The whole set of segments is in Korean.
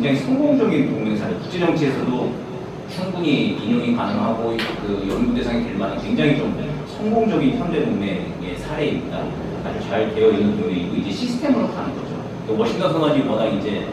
굉장히 성공적인 동맹 사례, 국제 정치에서도 충분히 인용이 가능하고 그 연구 대상이 될 만한 굉장히 좀 성공적인 현대 동맹의 사례입니다. 아주 잘 되어 있는 동맹이고 이제 시스템으로 가는 거죠. 워싱턴 선언이 워낙 이제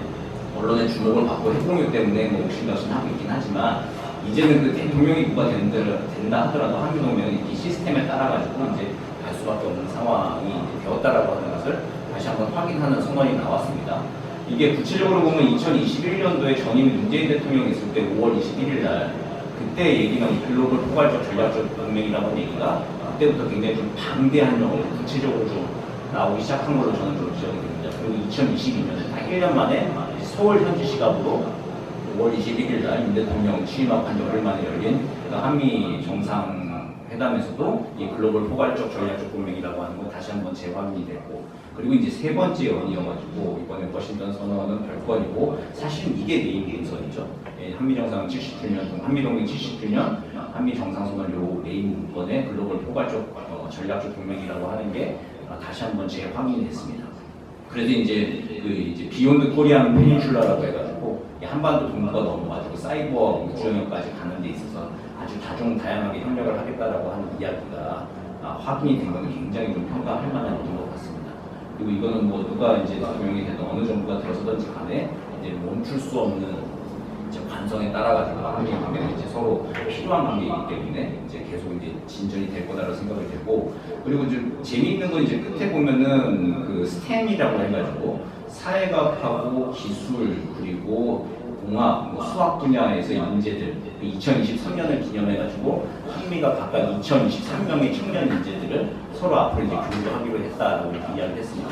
언론의 주목을 받고 핵공유 때문에 뭐 옥신각신 하고 있긴 하지만 이제는 그 대통령이 누가 된다 하더라도 한미 동맹은 이 시스템에 따라가지고 이제 갈 수밖에 없는 상황이 되었다라고 하는 것을 다시 한번 확인하는 선언이 나왔습니다. 이게 구체적으로 보면 2021년도에 전임 문재인 대통령이 있을 때 5월 21일 날 그때 얘기는 이 글로벌 포괄적 전략적 동맹이라는 얘기가 그때부터 굉장히 좀 방대한 용어로 구체적으로 좀 나오기 시작한 걸로 저는 좀 지적이 됩니다. 그리고 2022년에 딱 1년 만에 서울 현지 시각으로 5월 21일 날 문 대통령 취임하고 한 열흘 만에 열린 한미 정상회담에서도 이 글로벌 포괄적 전략적 동맹이라고 하는 건 다시 한번 재확인이 됐고, 그리고 이제 세 번째 연이어가지고 이번에 워싱턴 선언은 별건이고 사실은 이게 메인 문서이죠. 한미 정상 70주년, 한미 동맹 70주년, 한미 정상 선언 요 메인 문건에 글로벌 포괄적 전략적 동맹이라고 하는 게 다시 한번 재확인이 됐습니다. 그래서 이제 비욘드 코리안 페닌슐라라고 해가지고 한반도 동부가 넘어가지고 사이버와 우주 영역까지 가는 데 있어서 아주 다양하게 협력을 하겠다라고 하는 이야기가 확인이 된 것은 굉장히 좀 평가할 만한 일인 것 같습니다. 그리고 이거는 뭐 누가 이제 대통령이 되든 어느 정부가 들어서든지 간에 이제 멈출 수 없는 이제 관성에 따라가지고 한미 관계는 이제 서로 필요한 관계이기 때문에 이제 계속 이제 진전이 될 거다라고 생각이 되고, 그리고 좀 재미있는 건 이제 끝에 보면은 그 스템이라고 해가지고 사회과학하고 기술 그리고 공학, 뭐 수학 분야에서 인재들 2023년을 기념해가지고 한미가 각각 2023명의 청년 인재들을 서로 앞으로 이제 교류하기로 했다라고 이야기를 했습니다.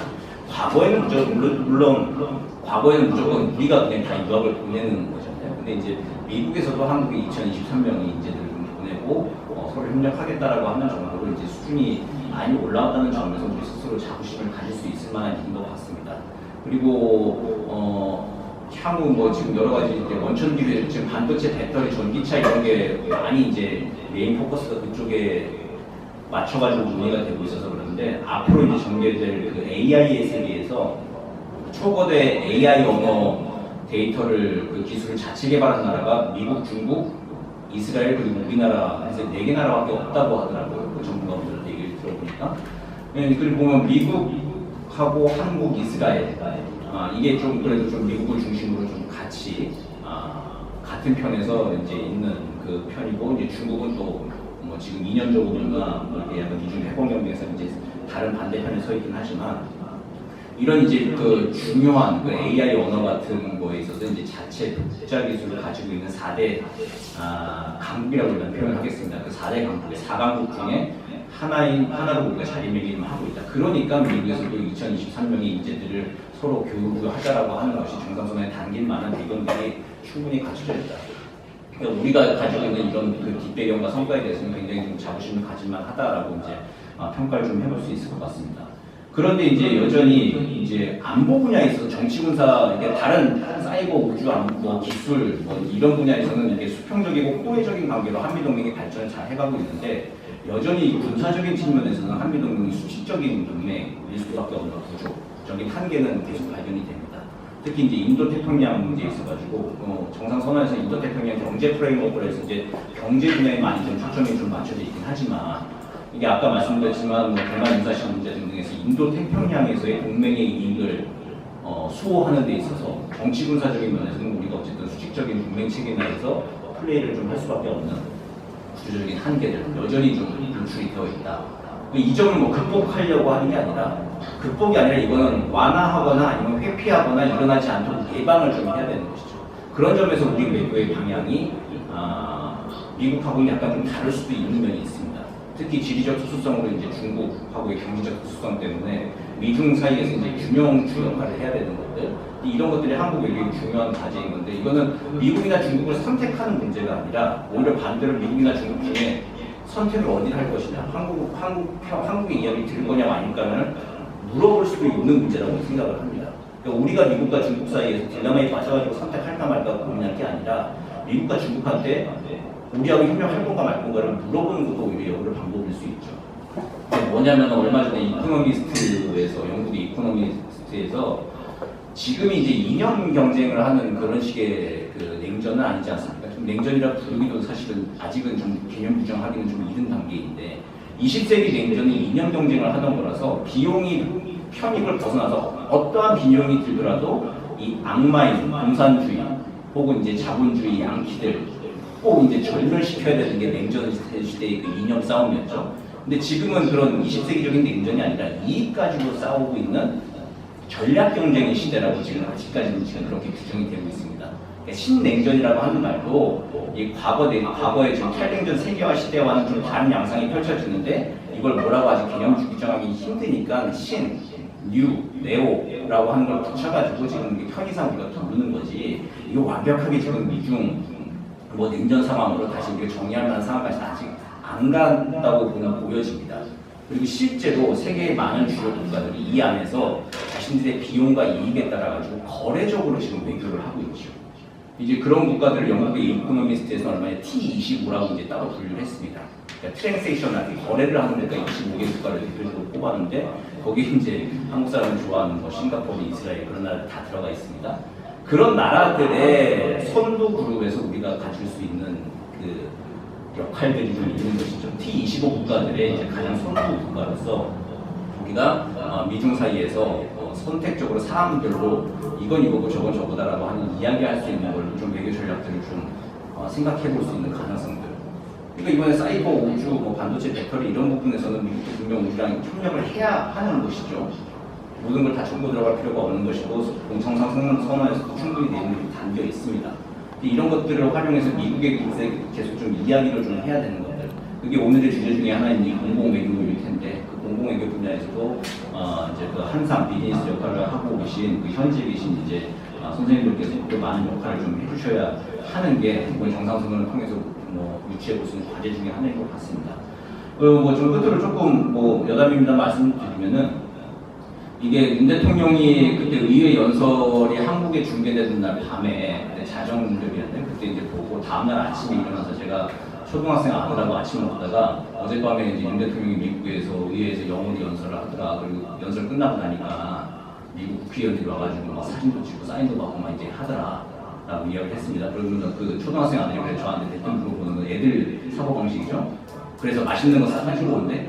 과거에는 물론 과거에는 무조건 우리가 그냥 다 유학을 보내는 거잖아요. 근데 이제 미국에서도 한국에 2023명의 인재들을 보내고 서로 협력하겠다라고 하는 정도로 이제 수준이 많이 올라왔다는 점에서 우리 스스로 자부심을 가질 수 있을 만한 일인 것 같습니다. 그리고 향후 뭐 지금 여러 가지 이제 원천 기술, 지금 반도체, 배터리, 전기차 이런 게 많이 이제 메인 포커스가 그쪽에 맞춰가지고 논의가 되고 있어서 그런데 앞으로 이제 전개될 그 AI의 세계에서 초거대 AI 언어 데이터를 그 기술을 자체 개발한 나라가 미국, 중국, 이스라엘 그리고 우리나라 해서 4개 나라밖에 없다고 하더라고요. 그 전문가분들 얘기를 들어보니까. 그리고 보면 미국하고 한국, 이스라엘 이게 좀 그래도 좀 미국을 중심으로 좀 같이 같은 편에서 이제 있는 그 편이고, 이제 중국은 또 뭐 지금 2년적으로나 이렇게 약간 미중 해공 경쟁에서 이제 다른 반대편에 서 있긴 하지만 이런 이제 그 중요한 그 AI 언어 같은 거에 있어서 이제 자체 독자 기술을 가지고 있는 4대 강국이라고 일단 표현을 하겠습니다. 그 4대 강국의 4강국 중에 하나로 우리가 자리매김을 하고 있다. 그러니까 미국에서도 2023명의 인재들을 서로 교류하자라고 하는 것이 정상선언에 담길 만한 배경들이 충분히 갖춰져 있다. 그러니까 우리가 가지고 있는 이런 그 뒷배경과 성과에 대해서는 굉장히 좀 자부심을 가질만 하다라고 이제 평가를 좀 해볼 수 있을 것 같습니다. 그런데 이제 여전히 이제 안보 분야에 있어서 정치 군사 이게 다른 사이버 우주 뭐 기술 뭐 이런 분야에서는 이게 수평적이고 호혜적인 관계로 한미 동맹이 발전을 잘 해가고 있는데 여전히 군사적인 측면에서는 한미 동맹이 수직적인 동맹일 수밖에 없는 구조적인 한계는 계속 발견이 됩니다. 특히 이제 인도 태평양 문제에 있어가지고 정상 선언에서 인도 태평양 경제 프레임워크로 해서 이제 경제 분야에 많이 좀 초점이 좀 맞춰져 있긴 하지만 이게 아까 말씀드렸지만 뭐 대만 유사시 문제 등등에서 인도 태평양에서의 동맹의 이익을 수호하는 데 있어서 정치 군사적인 면에서는 우리가 어쨌든 수직적인 동맹 체계 내에서 플레이를 좀 할 수밖에 없는 구조적인 한계들 여전히 좀 노출이 되어 있다. 이 점을 뭐 극복하려고 하는 게 아니라 극복이 아니라 이거는 완화하거나 아니면 회피하거나 일어나지 않도록 예방을 좀 해야 되는 것이죠. 그런 점에서 우리 외교의 방향이 미국하고는 약간 좀 다를 수도 있는 면이 있습니다. 특히 지리적 특수성으로 이제 중국하고의 경제적 특수성 때문에 미중 사이에서 이제 균형추 역할을 해야 되는 것들, 이런 것들이 한국 외교의 중요한 과제인 건데 이거는 미국이나 중국을 선택하는 문제가 아니라 오히려 반대로 미국이나 중국 중에 선택을 어디를 할 것이냐, 한국의 이야기를 들을 거냐 아닐까는 물어볼 수도 있는 문제라고 생각을 합니다. 그러니까 우리가 미국과 중국 사이에서 딜레마에 빠져가지고 선택할까 말까 고민할 게 아니라 미국과 중국한테 우리하고 협력할 건가 말 건가를 물어보는 것도 오히려 여러 방법일 수 있죠. 뭐냐면 얼마 전에 이코노미스트에서 영국의 이코노미스트에서 지금이 이제 이념 경쟁을 하는 그런 식의 그 냉전은 아니지 않습니까? 좀 냉전이라 부르기도 사실은 아직은 좀 개념 규정하기는 좀 이른 단계인데 20세기 냉전이 이념 경쟁을 하던 거라서 비용이 편익을 벗어나서 어떠한 비용이 들더라도 이 악마인 공산주의 혹은 이제 자본주의 양키들 꼭 이제 전멸시켜야 되는 게 냉전 시대의 그 이념 싸움이었죠. 근데 지금은 그런 20세기적인 냉전이 아니라 이익 가지고 싸우고 있는 전략 경쟁의 시대라고 지금 아직까지는 지금 그렇게 규정이 되고 있습니다. 그러니까 신냉전이라고 하는 말도 이 과거의 지금 탈냉전 세계화 시대와는 좀 다른 양상이 펼쳐지는데 이걸 뭐라고 아직 개념 규정하기 힘드니까 신, 뉴, 네오라고 하는 걸 붙여가지고 지금 편의상 우리가 부르는 거지 이거 완벽하게 지금 미중 뭐 냉전 상황으로 다시 우리가 정의할 만한 상황까지 아직 안 간다고 보여집니다. 그리고 실제로 세계의 많은 주요 국가들이 이 안에서 자신들의 비용과 이익에 따라 가지고 거래적으로 지금 외교를 하고 있죠. 이제 그런 국가들을 영국의 이코노미스트에서 얼마 전에 T25라고 이제 따로 분류를 했습니다. 그러니까 트랜세이션하게 거래를 하는 데가 25개 국가를 대표적으로 뽑았는데 거기에 이제 한국 사람을 좋아하는 뭐 싱가포르, 이스라엘 그런 나라들 다 들어가 있습니다. 그런 나라들의 선도 그룹에서 우리가 가질 수 있는 그 역할들이 좀 있는 것이죠. T25 국가들의 이제 가장 선도 국가로서 우리가 미중 사이에서 선택적으로 사람들로 이건 이거고 저건 저거다라고 하는 이야기할 수 있는 걸로 좀 외교 전략들을 좀 생각해 볼 수 있는 가능성들. 그러니까 이번에 사이버 우주, 뭐 반도체 배터리 이런 부분에서는 미국도 분명 우리랑 협력을 해야 하는 것이죠. 모든 걸 다 전부 들어갈 필요가 없는 것이고 공청상 선언에서도 충분히 내용이 담겨 있습니다. 이런 것들을 활용해서 미국에 계속 좀 이야기를 좀 해야 되는 것들. 그게 오늘의 주제 중에 하나인 이 공공외교일 텐데 그 공공외교 분야에서도 이제 그 한상 비즈니스 역할을 하고 계신 그 현지에 계신 이제 선생님들께서 또 많은 역할을 좀 해주셔야 하는 게 이번 정상선언을 통해서 뭐 유치해 볼 수 있는 과제 중에 하나인 것 같습니다. 뭐 좀 끝으로 조금 뭐 여담입니다 말씀드리면은. 이게 윤 대통령이 그때 의회 연설이 한국에 중계되는 날 밤에 자정들이었는데 그때 이제 보고 다음날 아침에 일어나서 제가 초등학생 아들하고 아침 먹다가 어젯밤에 이제 윤 대통령이 미국에서 의회에서 영어로 연설을 하더라. 그리고 연설 끝나고 나니까 미국 국회의원들이 와가지고 막 사진도 찍고 사인도 받고 막 이제 하더라. 라고 이야기를 했습니다. 그러면 그 초등학생 아들이 그래 저한테 대뜸 물어보는 건 애들 사고방식이죠. 그래서 맛있는 거 사가지고 온대?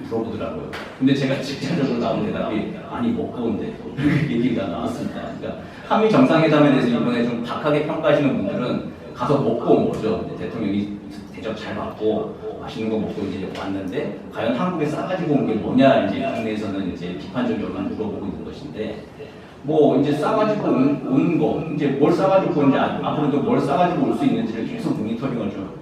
물어보더라고요. 근데 제가 직접적으로 나온 대답이 아니 먹고 온대. 이렇게 얘기가 나왔습니다. 그러니까 한미 정상회담에 대해서 이번에 좀 박하게 평가하시는 분들은 가서 먹고 온 거죠. 대통령이 대접 잘 받고 맛있는 거 먹고 이제 왔는데 과연 한국에 싸가지고 온 게 뭐냐 이제 국내에서는 이제 비판적 여론을 물어보고 있는 것인데 뭐 이제 싸가지고 온 거 이제 뭘 싸가지고 온지 앞으로도 뭘 싸가지고 올 수 있는지를 계속 모니터링을 좀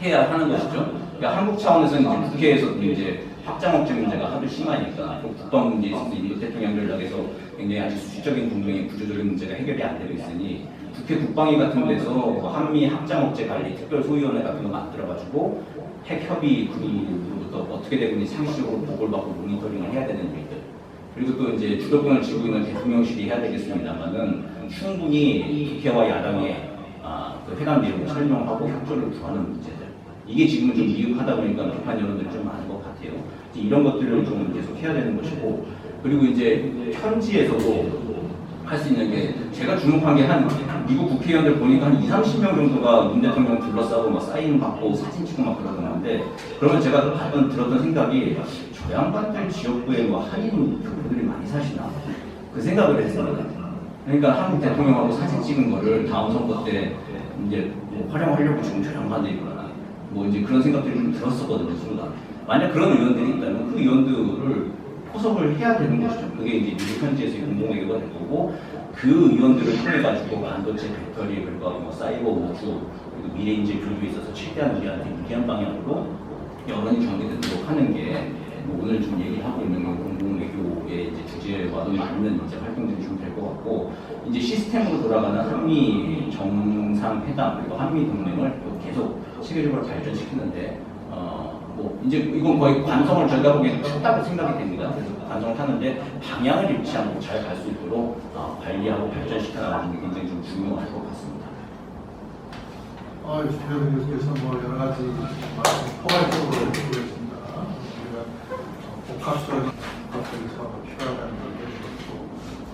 해야 하는 것이죠. 그러니까 한국 차원에서는 이제 국회에서도 이제 확장 억제 문제가 하도 심하니까 또 국방 문제에 있어서 이 대통령 전략에서 굉장히 아주 수직적인 분명히 구조적인 문제가 해결이 안 되고 있으니 국회 국방위 같은 데서 뭐 한미 확장 억제 관리 특별소위원회 같은 거 만들어가지고 핵 협의 그룹으로부터 어떻게 되고 있는지 상시적으로 보고를 받고 모니터링을 해야 되는 일들. 그리고 또 이제 주도권을 쥐고 있는 대통령실이 해야 되겠습니다만은 충분히 국회와 야당의 그 회담 내용을 설명하고 협조를 구하는 문제들. 이게 지금은 좀 미흡하다 보니까 비판 여론들이 좀 많은 것 같아요. 이런 것들을 좀 계속 해야 되는 것이고, 그리고 이제 현지에서도 할 수 있는 게 제가 주목한 게 한 미국 국회의원들 보니까 한 20, 30명 정도가 문 대통령 둘러싸고 막 사인 받고 사진 찍고 막 그러는데 그러면 제가 들었던 생각이 저 양반들 지역구에 뭐 한인 교포들이 많이 사시나 그 생각을 했습니다. 그러니까 한국 대통령하고 사진 찍은 거를 다음 선거 때 이제 뭐 활용하려고 지금 저 양반들이 그러나 뭐 이제 그런 생각들이 좀 들었었거든요, 순간. 만약 그런 의원들이 있다면 그 의원들을 포섭을 해야 되는 것이죠. 그게 이제 미국 현지에서의 공공외교가 될 거고, 그 의원들을 통해 가지고 반도체, 배터리, 그리고 뭐 사이버 우주, 그리고 미래인재 교류에 있어서 최대한 우리한테 유리한 방향으로 여론이 전개되도록 하는 게 뭐 오늘 좀 얘기하고 있는 공공외교의 이제 주제와 맞는 이제 활동들이 좀 될 것 같고, 이제 시스템으로 돌아가는 한미 정상회담 그리고 한미 동맹을 또 계속 세계적으로 발전시키는데. 뭐 이제 이건 거의 관성을 저희가 보기에는 탔다고 생각이 됩니다. 그래서 관성을 타는데 방향을 잃지 않고 잘 갈 수 있도록 관리하고 발전시켜 나가는 게 굉장히 좀 중요할 것 같습니다. 주변 교수께서 뭐 여러 가지 말씀 포괄적으로 해주셨습니다. 우리가 복합적인 것들에서 필요하다는 걸 해주셨고,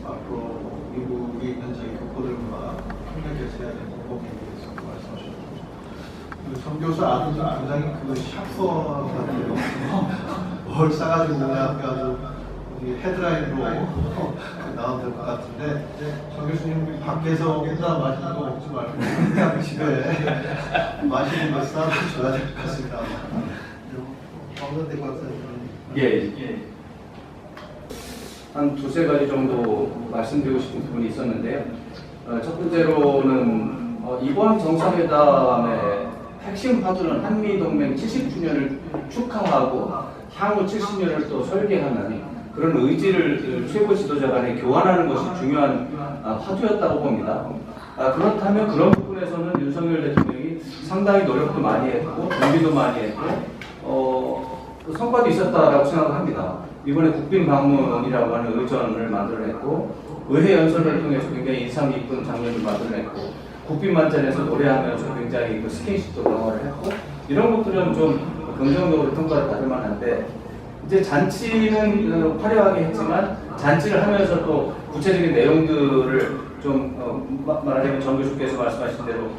앞으로 미국 해야 되는 법에 대해서 말씀하셨고, 정 교수 아들도 굉장히 그 샵서 같은 뭘 싸가지고 그냥 아주 우리 헤드라인으로 나오면 될 것 같은데, 정 교수님 밖에서 혼자 마시는 거 먹지 말고 그냥 집에 마시는 거 싸다 줘야 될 것 같습니다. 먹는 데것 같아요. 예. 한 두세 가지 정도 말씀드리고 싶은 부분이 있었는데요. 첫 번째로는 이번 정상회담의 핵심 파트는 한미동맹 70주년을 축하하고 향후 70년을 또 설계하는 그런 의지를 최고 지도자 간에 교환하는 것이 중요한 파트였다고 봅니다. 그렇다면 그런 부분에서는 윤석열 대통령이 상당히 노력도 많이 했고 준비도 많이 했고 성과도 있었다라고 생각합니다. 이번에 국빈 방문이라고 하는 의전을 만들어냈고 의회 연설을 통해서 굉장히 인상 깊은 장면을 만들어냈고 국빈 만찬에서 노래하면서 굉장히 그 스킨십도 강화를 했고 이런 것들은 좀 긍정적으로 평가를 받을 만한데 이제 잔치는 화려하게 했지만 잔치를 하면서 또 구체적인 내용들을 좀 말하자면 정 교수께서 말씀하신 대로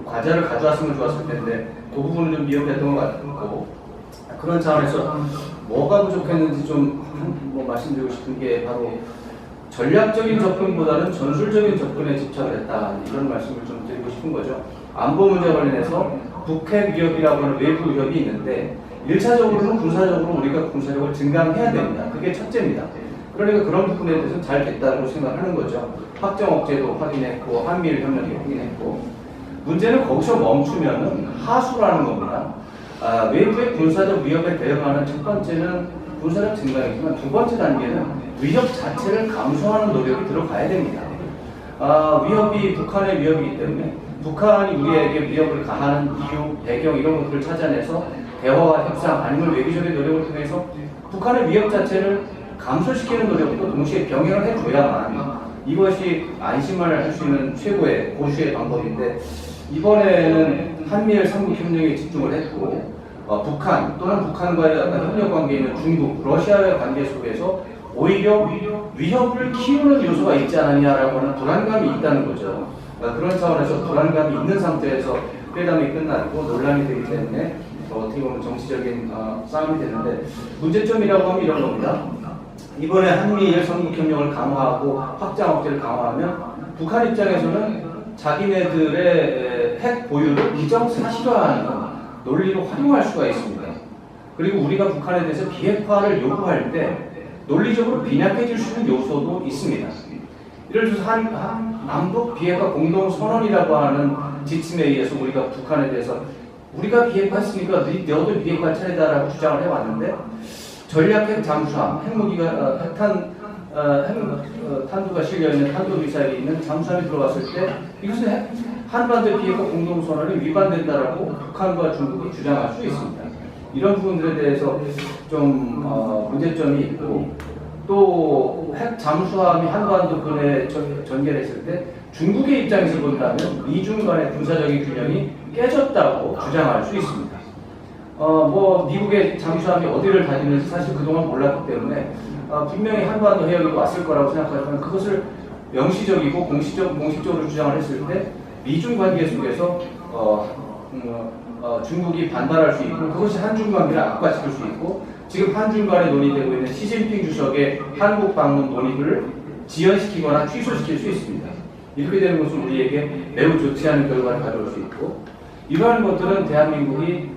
과자를 가져왔으면 좋았을 텐데 그 부분은 좀 미흡했던 것 같고 그런 차원에서 뭐가 부족했는지 좀 말씀드리고 싶은 게 바로 전략적인 접근보다는 전술적인 접근에 집착을 했다 이런 말씀을 좀 드리고 싶은 거죠. 안보 문제 관련해서 북핵 위협이라고 하는 외부 위협이 있는데 1차적으로는 군사적으로 우리가 군사력을 증강해야 됩니다. 그게 첫째입니다. 그러니까 그런 부분에 대해서는 잘 됐다고 생각하는 거죠. 확정 억제도 확인했고 한미일 협력도 확인했고 문제는 거기서 멈추면은 하수라는 겁니다. 외부의 군사적 위협에 대응하는 첫 번째는 군사력 증강이지만 두 번째 단계는 위협 자체를 감소하는 노력이 들어가야 됩니다. 위협이 북한의 위협이기 때문에 북한이 우리에게 위협을 가하는 이유, 배경 이런 것들을 찾아내서 대화와 협상 아니면 외교적인 노력을 통해서 북한의 위협 자체를 감소시키는 노력도 동시에 병행을 해줘야만 이것이 안심을 할 수 있는 최고의 고수의 방법인데 이번에는 한미일 삼국협력에 집중을 했고 북한 또는 북한과의 협력 관계에 있는 중국, 러시아의 관계 속에서 오히려 위협을 키우는 요소가 있지 않느냐라고 하는 불안감이 있다는 거죠. 그런 차원에서 불안감이 있는 상태에서 회담이 끝나고 논란이 되기 때문에 어떻게 보면 정치적인 싸움이 되는데 문제점이라고 하면 이런 겁니다. 이번에 한미일 삼국협력을 강화하고 확장 억제를 강화하면 북한 입장에서는 자기네들의 핵 보유를 기정사실화하는 논리로 활용할 수가 있습니다. 그리고 우리가 북한에 대해서 비핵화를 요구할 때 논리적으로 빈약해질 수 있는 요소도 있습니다. 예를 들어서 남북 비핵화 공동선언이라고 하는 지침에 의해서 우리가 북한에 대해서 우리가 비핵화했으니까 너도 비핵화 차례다라고 주장을 해왔는데 전략핵 잠수함, 핵무기가 탄두가 실려있는 탄도미사일이 있는 잠수함이 들어갔을 때 이것은 한반도 비핵화 공동선언이 위반된다라고 북한과 중국이 주장할 수 있습니다. 이런 부분들에 대해서 좀 문제점이 있고 또 핵 잠수함이 한반도권에 전개했을 때 중국의 입장에서 본다면 미중 간의 군사적인 균형이 깨졌다고 주장할 수 있습니다. 미국의 잠수함이 어디를 다니는지 사실 그동안 몰랐기 때문에 분명히 한반도 해역이 왔을 거라고 생각하지만 그것을 명시적이고 공식적으로 주장을 했을 때 미중 관계 속에서 중국이 반발할 수 있고 그것이 한중 관계를 악화시킬 수 있고 지금 한중 간에 논의되고 있는 시진핑 주석의 한국 방문 논의를 지연시키거나 취소시킬 수 있습니다. 이렇게 되는 것은 우리에게 매우 좋지 않은 결과를 가져올 수 있고 이러한 것들은 대한민국이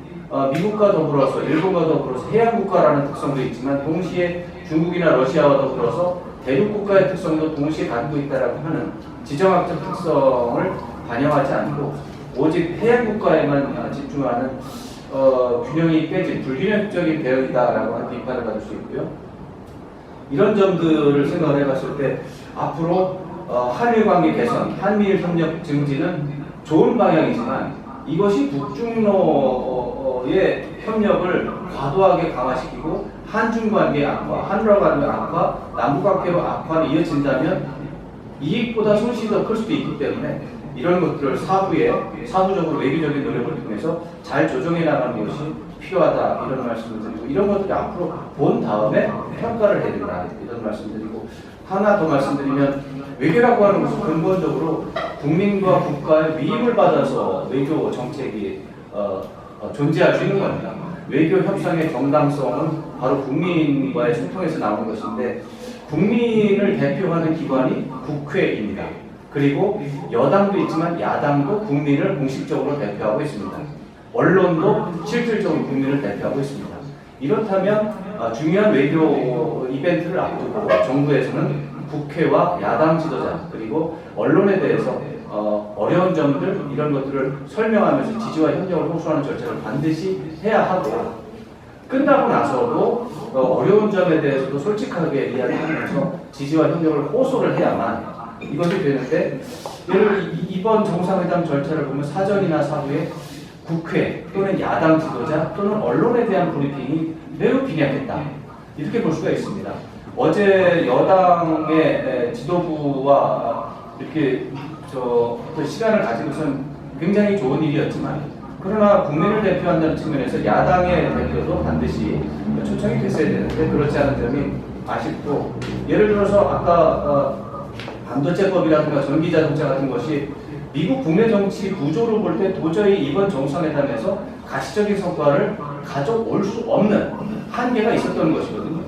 미국과 더불어서 일본과 더불어서 해양국가라는 특성도 있지만 동시에 중국이나 러시아와 더불어서 대륙국가의 특성도 동시에 갖고 있다라고 하는 지정학적 특성을 반영하지 않고 오직 해양국가에만 집중하는 균형이 깨진 불균형적인 대응이다라고 하는 비판을 받을 수 있고요. 이런 점들을 생각을 해봤을 때 앞으로 한일 관계 개선, 한미일 협력 증진은 좋은 방향이지만 이것이 북중로의 협력을 과도하게 강화시키고 한중 관계 악화, 한러 관계 악화, 남북 관계로 악화로 이어진다면 이익보다 손실이 더 클 수도 있기 때문에 이런 것들을 사후적으로 외교적인 노력을 통해서 잘 조정해 나가는 것이 필요하다 이런 말씀을 드리고 이런 것들이 앞으로 본 다음에 평가를 해야 된다 이런 말씀드리고 하나 더 말씀드리면 외교라고 하는 것은 근본적으로 국민과 국가의 위임을 받아서 외교 정책이 존재할 수 있는 겁니다. 외교 협상의 정당성은 바로 국민과의 소통에서 나오는 것인데 국민을 대표하는 기관이 국회입니다. 그리고 여당도 있지만 야당도 국민을 공식적으로 대표하고 있습니다. 언론도 실질적으로 국민을 대표하고 있습니다. 이렇다면 중요한 외교 이벤트를 앞두고 정부에서는 국회와 야당 지도자 그리고 언론에 대해서 어려운 점들 이런 것들을 설명하면서 지지와 협력을 호소하는 절차를 반드시 해야 하고 끝나고 나서도 어려운 점에 대해서도 솔직하게 이야기하면서 지지와 협력을 호소를 해야만 이것이 되는데 이번 정상회담 절차를 보면 사전이나 사후에 국회 또는 야당 지도자 또는 언론에 대한 브리핑이 매우 빈약했다 이렇게 볼 수가 있습니다. 어제 여당의 지도부와 이렇게 어떤 시간을 가지고선 굉장히 좋은 일이었지만 그러나 국민을 대표한다는 측면에서 야당의 대표도 반드시 초청이 됐어야 되는데 그렇지 않은 점이 아쉽고 예를 들어서 아까 반도체법이라든가 전기자동차 같은 것이 미국 국내 정치 구조로 볼 때 도저히 이번 정상회담에서 가시적인 성과를 가져올 수 없는 한계가 있었던 것이거든요.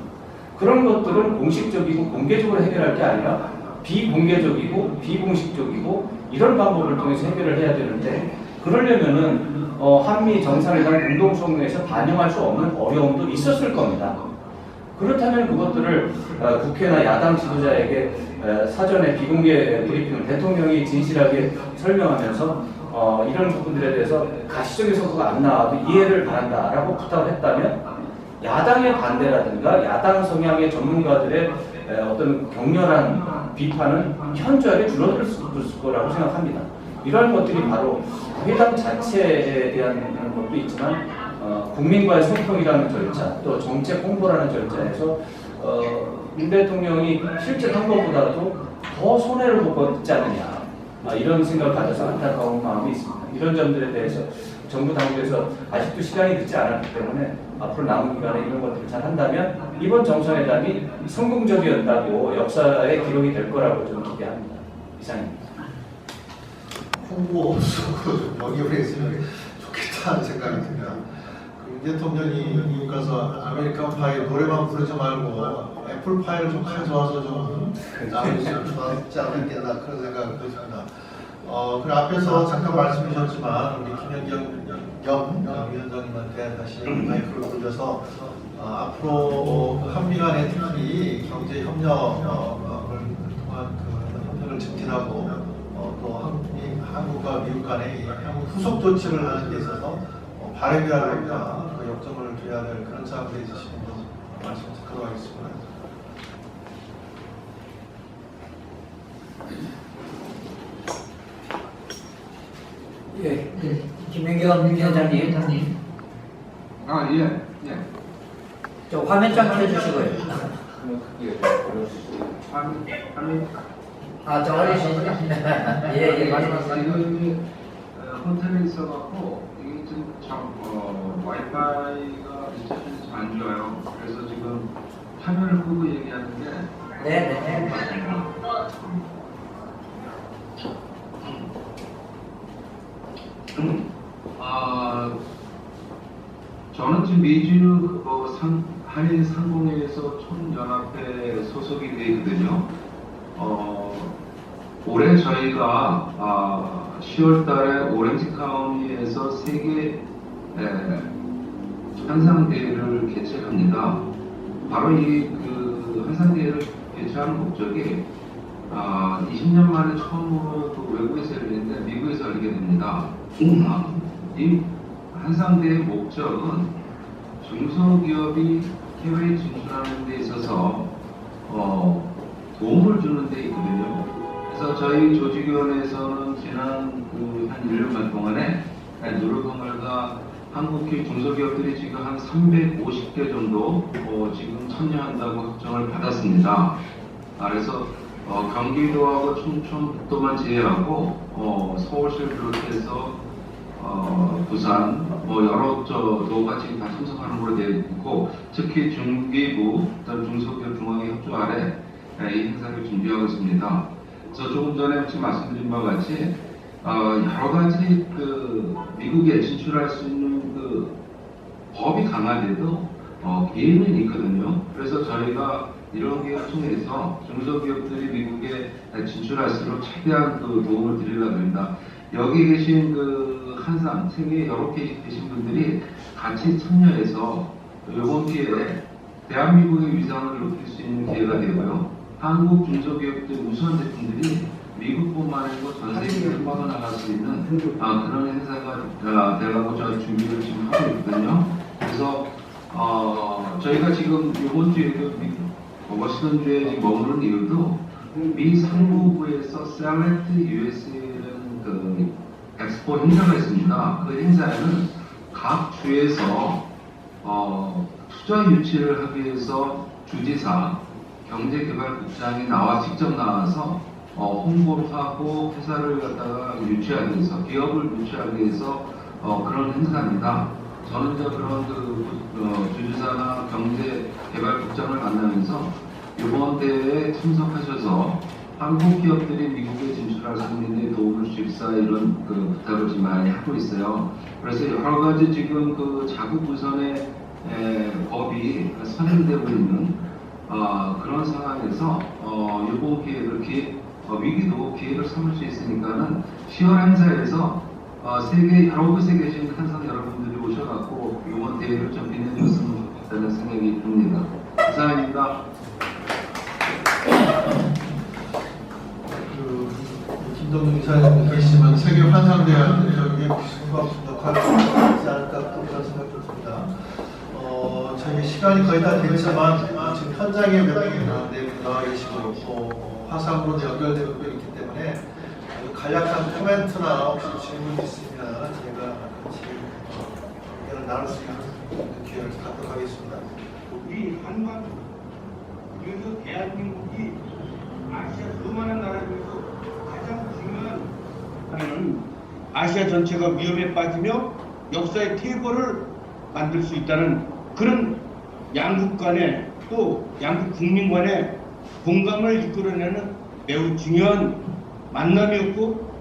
그런 것들은 공식적이고 공개적으로 해결할 게 아니라 비공개적이고 비공식적이고 이런 방법을 통해서 해결을 해야 되는데 그러려면은 한미 정상회담 공동성명에서 반영할 수 없는 어려움도 있었을 겁니다. 그렇다면 그것들을 국회나 야당 지도자에게 사전에 비공개 브리핑을 대통령이 진실하게 설명하면서 이런 부분들에 대해서 가시적인 성과가 안 나와도 이해를 바란다라고 부탁을 했다면 야당의 반대라든가 야당 성향의 전문가들의 어떤 격렬한 비판은 현저하게 줄어들 거라고 생각합니다. 이러한 것들이 바로 회담 자체에 대한 것도 있지만 국민과의 소통이라는 절차 또 정책 홍보라는 절차에서 윤 대통령이 실제 한 것보다도 더 손해를 보지 않느냐 이런 생각을 가져서 안타까운 마음이 있습니다. 이런 점들에 대해서 정부 당국에서 아직도 시간이 늦지 않았기 때문에 앞으로 남은 기간에 이런 것들을 잘 한다면 이번 정상회담이 성공적이었다고 역사의 기록이 될 거라고 저는 기대합니다. 이상입니다. 홍보 없어도 좀 영입을 했으면 좋겠다는 생각이 듭니다. 윤 대통령이 미국 가서 아메리칸 파이 노래만 부르지 말고 애플 파이를 좀 가져와서 좀 나눠주시면 좋았지 않겠나 그런 생각이 듭니다. 그 앞에서 잠깐 말씀해 주셨지만 우리 김현경 위원장님한테 다시 마이크를 돌려서 앞으로 한미 간의 특히 경제 협력을 통한 그 협력을 증진하고 또 한국과 미국 간의 향후 후속 조치를 하는 데 있어서 바람이라든가 그 역점을 줘야 될 그런 사항들에 있으시면 말씀 듣도록 하겠습니다. 예, 김민경 위원장님, 예. 저 화면장 켜주시고요. 저 어리시네. 예, 말씀하세요. 지금 호텔에 있어갖고 이게 좀 와이파이가 리cep션이 잘 안 좋아요. 그래서 지금 화면을 끄고 얘기하는데. 네. 저는 지금 미주 한일 상공회에서 총연합회 소속이 되어 있거든요. 올해 저희가 10월 달에 오렌지 카운티에서 세계 한상대회를 개최합니다. 바로 그 한상대회를 개최하는 목적이 20년 만에 처음으로 그 외국에서 열리는데 미국에서 열리게 됩니다. 이 한상대의 목적은 중소기업이 해외에 진출하는 데 있어서 도움을 주는 데 있거든요. 그래서 저희 조직위원회에서는 지난 한 1년간 동안에 노력한 결과 한국의 중소기업들이 지금 한 350개 정도 지금 참여한다고 확정을 받았습니다. 그래서 경기도하고 충청북도만 제외하고 서울시를 비롯해서 부산 여러 도가 지금 다 참석하는 걸로 되어 있고 특히 중기부 중소기업 중앙회 협조 아래 이 행사를 준비하고 있습니다. 저 조금 전에 혹시 말씀드린 바와 같이 여러 가지 그 미국에 진출할 수 있는 그 법이 강화돼도 기회는 있거든요. 그래서 저희가 이런 기회를 통해서 중소기업들이 미국에 진출할수록 최대한 그 도움을 드리려고 합니다. 여기 계신 그 한상 세계 여러 개 계신 분들이 같이 참여해서 이번 기회에 대한민국의 위상을 높일 수 있는 기회가 되고요. 한국 중소기업들 우수한 제품들이 미국뿐만 아니고 전 세계로 뻗어나갈 수 있는 그런 행사가 되라고 저희 준비를 지금 하고 있거든요. 그래서 저희가 지금 이번 주에도 워싱턴주에 지금 머무는 이유도 미 상무부에서 셀렉트 USA라는 그 엑스포 행사가 있습니다. 그 행사에는 각 주에서 투자 유치를 하기 위해서 주지사, 경제개발국장이 직접 나와서 홍보를 하고 회사를 갖다가 유치하기 위해서, 기업을 유치하기 위해서 그런 행사입니다. 저는 그런 주지사나 경제개발국장을 만나면서 이번 대회에 참석하셔서 한국 기업들이 미국에 진출할 수 있는 데 도움을 주십사 이런 부탁을 지금 많이 하고 있어요. 그래서 여러 가지 지금 그 자국 우선의 법이 선행되고 있는 그런 상황에서 이번 기회를 위기도 기회를 삼을 수 있으니까는 10월 행사에서 세계 여러 곳에 계신 한상 여러분들이 오셔갖고 이번 대회를 좀 빛내줬으면 좋겠다는 생각이 듭니다. 이상입니다. 김동준 이사님 계시지만 세계 환상대학교에 역할을 하지 않을까 또 그런 생각이 듭니다. 저희 시간이 거의 다 되겠지만 지금 현장에 몇 명이 나와 계시고 또 화상으로 연결되고 있기 때문에 간략한 코멘트나 혹시 질문 있으면 제가 같이 의견을 나눌 수 있는 기회를 갖도록 하겠습니다. 우리 한반 그래서 대한민국이 아시아 수많은 나라 중에서 가장 중요한 아시아 전체가 위험에 빠지며 역사의 퇴거를 만들 수 있다는 그런 양국 간의 또 양국 국민 간의 공감을 이끌어내는 매우 중요한 만남이었고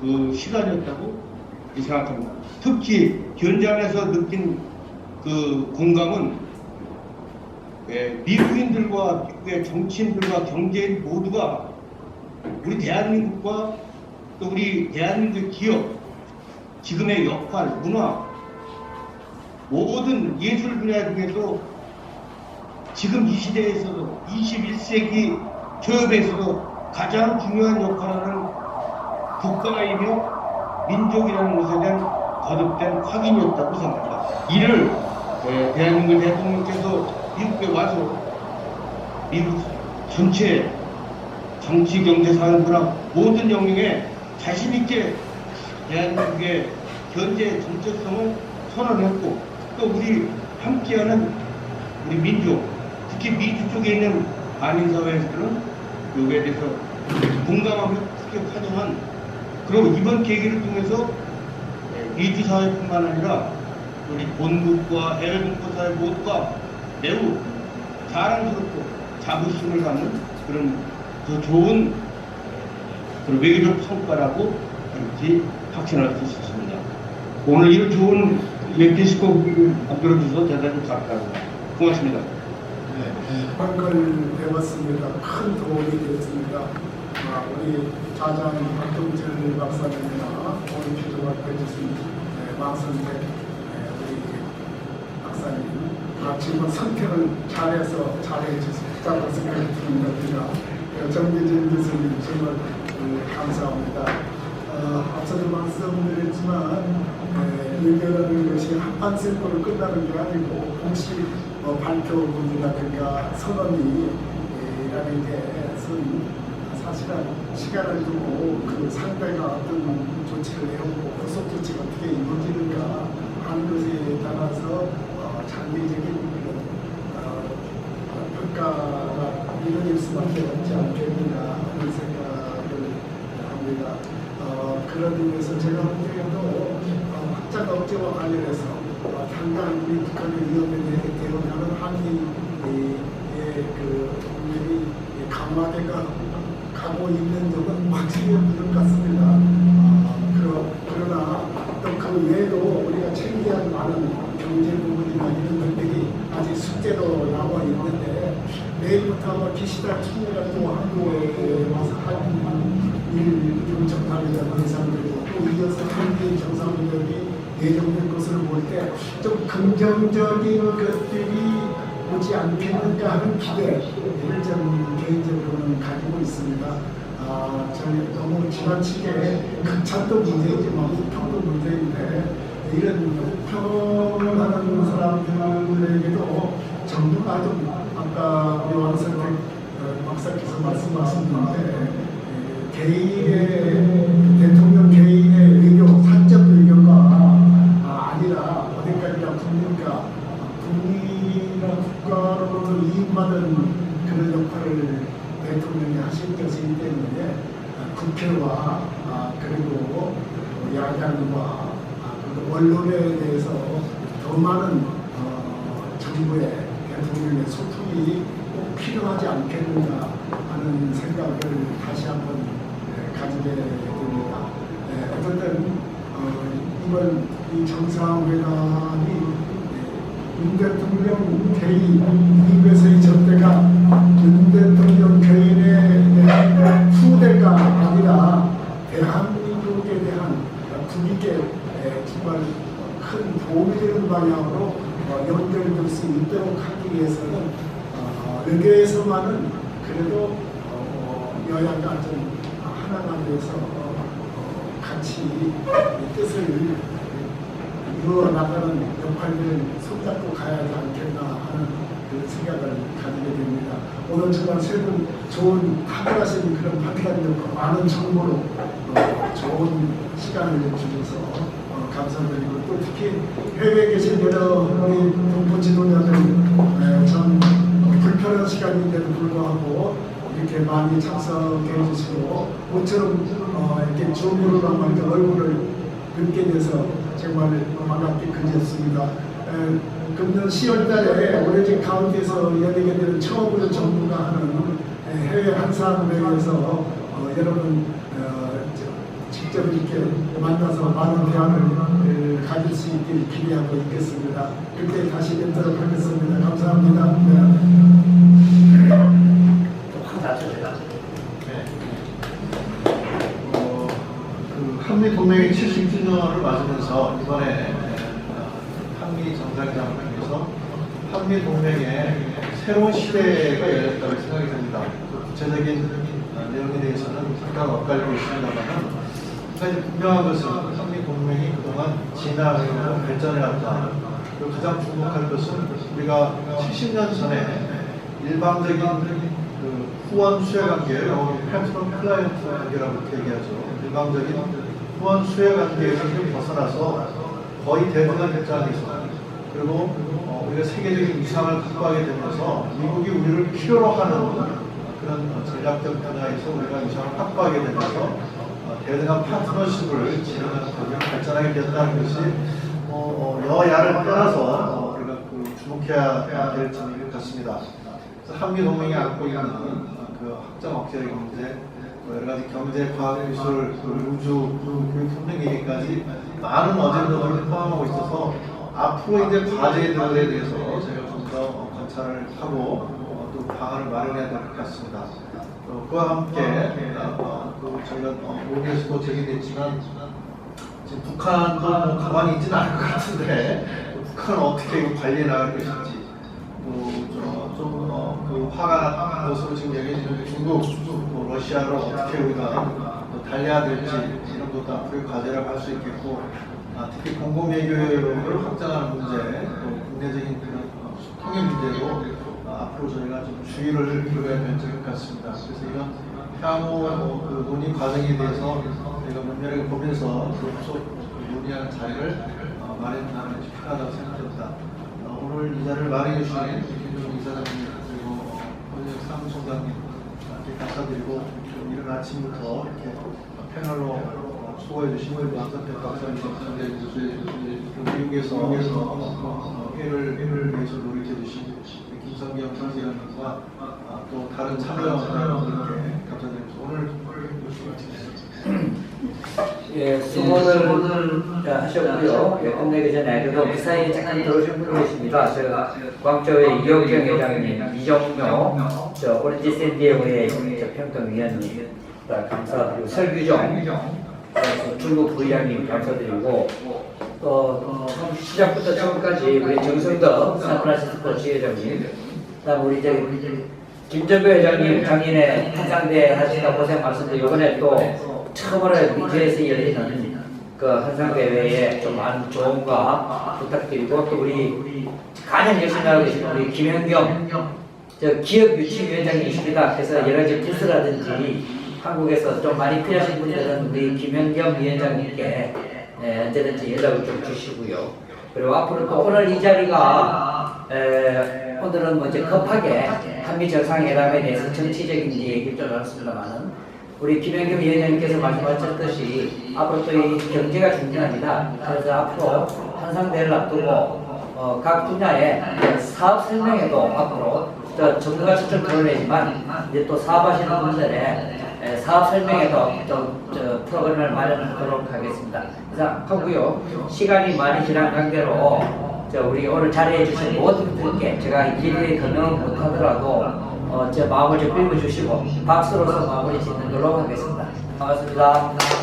그 시간이었다고 생각합니다. 특히 현장에서 느낀 그 공감은 미국인들과 미국의 정치인들과 경제인 모두가 우리 대한민국과 또 우리 대한민국의 기업, 지금의 역할, 문화, 모든 예술 분야 중에서 지금 이 시대에서도 21세기 조업에서도 가장 중요한 역할을 하는 국가이며 민족이라는 것에 대한 거듭된 확인이었다고 생각합니다. 이를 대한민국 대통령께서 미국에 와서 미국 전체 정치, 경제, 사회, 문화 모든 영역에 자신 있게 대한민국의 현재 정체성을 선언했고 또 우리 함께하는 우리 민족, 특히 미주 쪽에 있는 한인사회에서는 여기에 대해서 공감하며 크게 환영한 그리고 이번 계기를 통해서 미주 사회뿐만 아니라 우리 본국과 해외 분권 사회 모두가 매우 자랑스럽고 자부심을 갖는 그런 더 좋은 그런 외교적 성과라고 이렇게 확신할 수 있습니다. 오늘 이런 좋은 뵙기시고 만들어주셔서 대단히 감사합니다. 고맙습니다. 한글 배웠습니다. 큰 도움이 됐습니다. 우리 자장 박동철 박사님이나 오늘 교수학교 교수님, 망선태 우리 박사님 지금 선택을 잘해서 잘해주셨다고 생각이 듭니다. 정기진 교수님 정말 감사합니다. 앞서도 말씀드렸지만 의견하는 것이 한판 승부로 끝나는 게 아니고 공식 발표문이라든가 선언이라는 것은 사실은 시간을 두고 그 상대가 어떤 조치를 해오고 후속 조치가 어떻게 이루어지는가 하는 것에 따라서 장기적인 평가가 이루어질 수밖에 없지 않겠느냐 하는 생각을 합니다. 그런 의미에서 제가 볼 때에도 학자가 억제와 관련해서 당장 우리 북한의 위협에 대응하는 한미의 그 강화가 가고 있는 점은 확실히 있는 것 같습니다. 그러나 또 그 외에도 우리가 챙겨야 할 많은 경제 부분이나 이런 것들이 아직 숙제로 남아 있는데 내일부터 아마 기시다 총리가 또 한국에 와서 한일 정상회담 예상되고 또 이어서 한일 정상회담이 예정된 것을 볼 때 좀 긍정적인 것들이 오지 않겠는가 하는 기대를 좀 개인적으로는 가지고 있습니다. 저희 너무 지나치게 극찬도 문제이지만 우평도 문제인데 이런 우평을 하는 사람들에게도 정부가 좀 아까 우리 왕선택 박사께서 말씀하셨는데 개인의 대통령 개인의 외교, 사적 외교가 아니라 어디까지나 국민과 국가로부터 이익받은 그런 역할을 대통령이 하신 것이기 때문에 국회와 그리고 야당과 언론에 대해서 더 많은 정부의 대통령의 소통이 꼭 필요하지 않겠는가 하는 생각을 다시 한번 가지게 됩니다. 어쨌든 이번 이 정상회담이 윤 대통령 개인, 미국에서의 접대가 윤 대통령 개인의 후대가 아니라 대한민국에 대한 국익에 정말 큰 도움이 되는 방향으로 연결될 수 있도록 하기 위해서는 외교에서만은 그래도 여야가 좀 하나가 돼서 같이 뜻을 이루어나가는 역할들을 손잡고 가야 하지 않겠나 하는 그 생각을 가지게 됩니다. 오늘 정말 세 분 좋은 탁월하신 그런 판단력과 많은 정보로 좋은 시간을 주셔서 감사드리고 또 특히 해외에 계신 여러 우리 동포 지도자들 참 불편한 시간인데도 불구하고 이렇게 많이 참석해 주시고 모처럼 이렇게 줌으로만 얼굴을 뵙게 돼서 정말 반갑게 그리웠습니다. 금년 10월 달에 오레지 카운티에서 열리게 되는 처음으로 정부가 하는 해외 한산회의에서 여러분 직접 이렇게 만나서 많은 대화를 가질 수 있길 기대하고 있겠습니다. 그때 다시 뵙도록 하겠습니다. 감사합니다. 한미 동맹의 70주년을 맞으면서 이번에 한미 정상회담을 통해서 한미 동맹의 새로운 시대가 열렸다고 생각이 됩니다. 구체적인 내용에 대해서는 잠깐 엇갈리고 있습니다만 한 가지 분명한 것은 한미 동맹이 그동안 진화하고 발전해왔다. 그리고 가장 주목할 것은 우리가 70년 전에 일방적인 그 후원 수혜 관계, 패트론 클라이언트 관계라고 얘기하죠. 일방적인 후원 수혜 관계에서 벗어나서 거의 대등한 입장에서 그리고 우리가 세계적인 위상을 확보하게 되면서 미국이 우리를 필요로 하는 그런 전략적 분야에서 우리가 위상을 확보하게 되면서 대등한 파트너십을 진행하는 과정이 발전하게 된다는 것이 여야를 떠나서 우리가 주목해야 될 점인 것 같습니다. 그래서 한미 동맹이 안고 있는 그 확장 억제의 문제, 여러 가지 경제, 과학, 기술, 우주, 교육, 협력 얘기까지 많은 어젠다들을 포함하고 있어서 앞으로 이제 과제들에 대해서 저희가 좀 더 관찰을 하고 또 방안을 마련해야 될 것 같습니다. 그와 함께 저희가 모임에서도 제기됐지만 지금 북한도 가만히 있지는 않을 것 같은데 북한은 어떻게 관리해 나갈 것인지 그 화가 난 것으로 지금 얘기해주는 중국, 러시아를 어떻게 우리가 달려야 될지 이런 것도 앞으로의 과제라고 할 수 있겠고 특히 공공외교를 확장하는 문제, 또 국내적인 그런 통일 문제도 앞으로 저희가 좀 주의를 기울여야 될 것 같습니다. 그래서 이런 향후 그 논의 과정에 대해서 저희가 면밀하게 보면서 계속 논의하는 자리를 마련하는 것이 필요하다고 생각합니다. 오늘 이 자리를 마련해 주신 김준호 이사장님 그리고 권혁 사무총장님께 감사드리고 이른 아침부터 이렇게 패널로 수고해 주신 우리 왕선택 박사님, 미국에서 회를 위해서 노력해 주신 김성경 선생님과 또 다른 참여자분들께 감사드립니다. 오늘 예, 수고를 하셨고요. 예, 끝내기 전에 그래도 그 사이에 잠깐 들어오신 분이 계십니다. 광저의 이영경 회장님, 이정료, 오렌지 샌디에고의 평통위원님, 감사드리고 설규정, 중국 부의장님 감사드리고 처음 시작부터 처음까지 우리 정성덕 샌프란시스코 지회장님, 그다음 우리 김정배 회장님 작년에 한상대 하시다 고생 많으셨는데 이번에 또 처음으로 미주에서 열리는 그 한상대회에 좀 많은 조언과 부탁드리고 또 우리 가장 열심히 하고 계신 우리 김현경 기업유치위원장님이십니다. 그래서 여러 가지 부스라든지 한국에서 좀 많이 필요하신 분들은 우리 김현경 위원장님께 언제든지 연락을 좀 주시고요. 그리고 앞으로 또 오늘 이 자리가 오늘은 뭐 이제 급하게 한미 정상회담에 대해서 정치적인 얘기를 좀 나눴습니다만은 우리 김현경 위원장님께서 말씀하셨듯이 앞으로 또 이 경제가 중요합니다. 그래서 앞으로 한상대회를 앞두고 각 분야의 사업 설명회도 앞으로 전문가 초청 토론회지만 이제 또 사업하시는 분들의 사업 설명회도 또 프로그램을 마련하도록 하겠습니다. 그래서 하고요. 시간이 많이 지난 관계로 우리 오늘 자리해 주신 모든 분들께 제가 일일이 설명을 못하더라도 제 마음을 좀 읽어주시고 박수로서 마무리 짓는 걸로 하겠습니다. 반갑습니다.